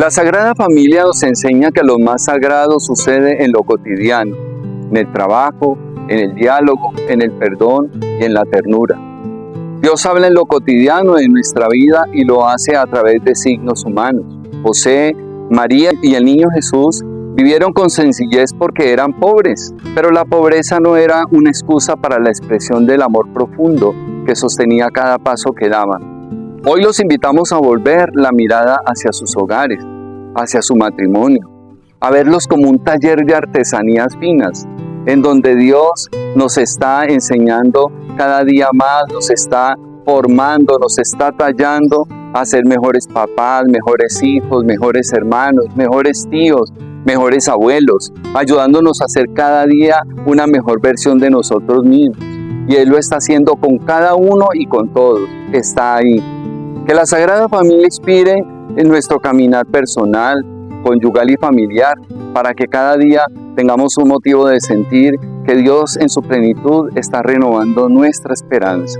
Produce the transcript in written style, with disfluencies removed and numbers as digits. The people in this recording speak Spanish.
La Sagrada Familia nos enseña que lo más sagrado sucede en lo cotidiano, en el trabajo, en el diálogo, en el perdón y en la ternura. Dios habla en lo cotidiano de nuestra vida y lo hace a través de signos humanos. José, María y el niño Jesús vivieron con sencillez porque eran pobres, pero la pobreza no era una excusa para la expresión del amor profundo que sostenía cada paso que daban. Hoy los invitamos a volver la mirada hacia sus hogares, hacia su matrimonio, a verlos como un taller de artesanías finas, en donde Dios nos está enseñando cada día más, nos está formando, nos está tallando a ser mejores papás, mejores hijos, mejores hermanos, mejores tíos, mejores abuelos, ayudándonos a ser cada día una mejor versión de nosotros mismos. Y Él lo está haciendo con cada uno y con todos, está ahí. Que la Sagrada Familia inspire en nuestro caminar personal, conyugal y familiar, para que cada día tengamos un motivo de sentir que Dios en su plenitud está renovando nuestra esperanza.